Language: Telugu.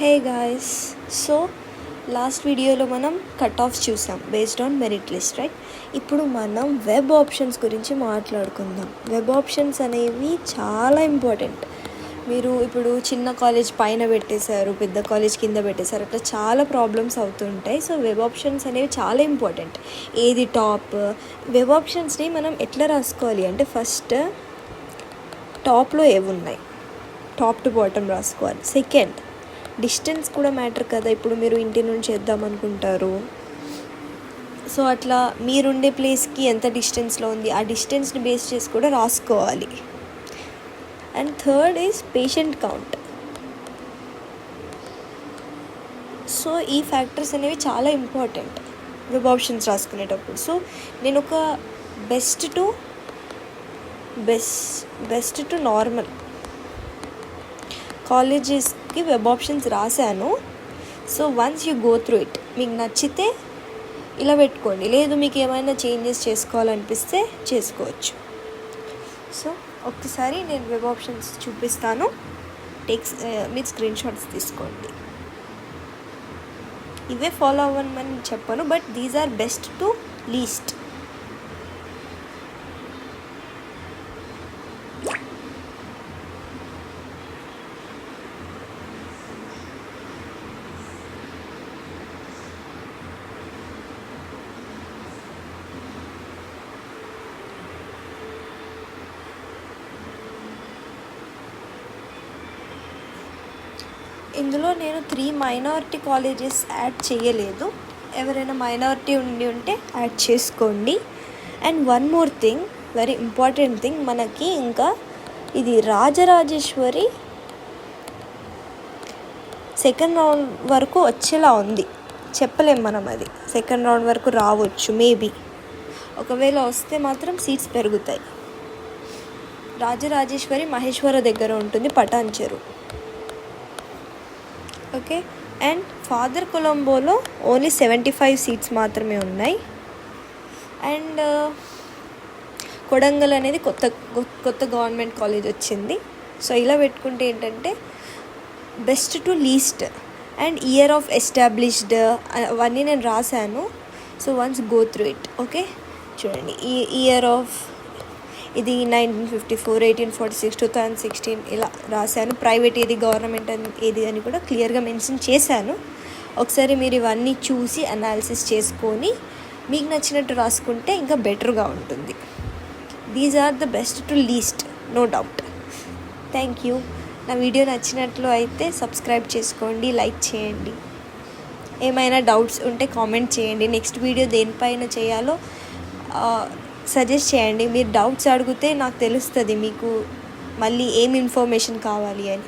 హే గాయస్, సో లాస్ట్ వీడియోలో మనం కట్ ఆఫ్స్ చూసాం based on merit list, right? ఇప్పుడు మనం వెబ్ ఆప్షన్స్ గురించి మాట్లాడుకుందాం. వెబ్ ఆప్షన్స్ అనేవి చాలా ఇంపార్టెంట్. మీరు ఇప్పుడు చిన్న కాలేజ్ పైన పెట్టేశారు, పెద్ద కాలేజ్ కింద పెట్టేశారు, అట్లా చాలా ప్రాబ్లమ్స్ అవుతుంటాయి. సో వెబ్ ఆప్షన్స్ అనేవి చాలా ఇంపార్టెంట్. ఏది టాప్? వెబ్ ఆప్షన్స్ని మనం ఎట్లా రాసుకోవాలి అంటే, ఫస్ట్ టాప్లో ఏవి ఉన్నాయి, టాప్ టు బాటమ్ రాసుకోవాలి. సెకండ్, డిస్టెన్స్ కూడా మ్యాటర్ కదా. ఇప్పుడు మీరు ఇంటి నుంచి చేద్దాం అనుకుంటారు, సో అట్లా మీరుండే ప్లేస్కి ఎంత డిస్టెన్స్లో ఉంది, ఆ డిస్టెన్స్ని బేస్ చేసి కూడా రాసుకోవాలి. And third is patient count. So ఈ ఫ్యాక్టర్స్ అనేవి చాలా ఇంపార్టెంట్ వెబ్ ఆప్షన్స్ రాసుకునేటప్పుడు. సో నేను ఒక బెస్ట్ టు నార్మల్ కాలేజెస్కి వెబ్ ఆప్షన్స్ రాశాను. So once you go through it, మీకు నచ్చితే ఇలా పెట్టుకోండి, లేదు మీకు ఏమైనా చేంజెస్ చేసుకోవాలనిపిస్తే చేసుకోవచ్చు. సో ఒక్కసారి నేను వెబ్ ఆప్షన్స్ చూపిస్తాను, మీరు స్క్రీన్ షాట్స్ తీసుకోండి. ఇవే ఫాలో అవ్వమని చెప్పను, but these are best to least. ఇందులో నేను 3 మైనారిటీ కాలేజెస్ యాడ్ చేయలేదు. ఎవరైనా మైనారిటీ ఉంటే యాడ్ చేసుకోండి. And one more thing, very important thing, మనకి ఇంకా ఇది రాజరాజేశ్వరి సెకండ్ రౌండ్ వరకు వచ్చేలా ఉంది. చెప్పలేం మనం, అది సెకండ్ రౌండ్ వరకు రావచ్చు మేబీ. ఒకవేళ వస్తే మాత్రం సీట్స్ పెరుగుతాయి. రాజరాజేశ్వరి మహేశ్వర దగ్గర ఉంటుంది, Patancheru. Okay. And father కొలంబోలో ఓన్లీ 75 సీట్స్ మాత్రమే ఉన్నాయి. అండ్ కొడంగల్ అనేది కొత్త గవర్నమెంట్ కాలేజ్ వచ్చింది. సో ఇలా పెట్టుకుంటే ఏంటంటే best to least and year of established అవన్నీ నేను రాశాను. So once go through it. Okay, చూడండి, ఈ ఇయర్ ఆఫ్ ఇది 1954, 1846, 2016 ఇలా రాశాను. ప్రైవేట్ ఏది, గవర్నమెంట్ ఏది అని కూడా క్లియర్గా మెన్షన్ చేశాను. ఒకసారి మీరు ఇవన్నీ చూసి అనాలిసిస్ చేసుకొని మీకు నచ్చినట్టు రాసుకుంటే ఇంకా బెటర్గా ఉంటుంది. These are the best to least, no doubt. Thank you. నా వీడియో నచ్చినట్లు అయితే సబ్స్క్రైబ్ చేసుకోండి, లైక్ చేయండి. ఏమైనా డౌట్స్ ఉంటే కామెంట్ చేయండి. నెక్స్ట్ వీడియో దేనిపైన చేయాలో సజెస్ట్ చేయండి. మీరు డౌట్స్ అడిగితే నాకు తెలుస్తుంది మీకు మళ్ళీ ఏం ఇన్ఫర్మేషన్ కావాలి అని.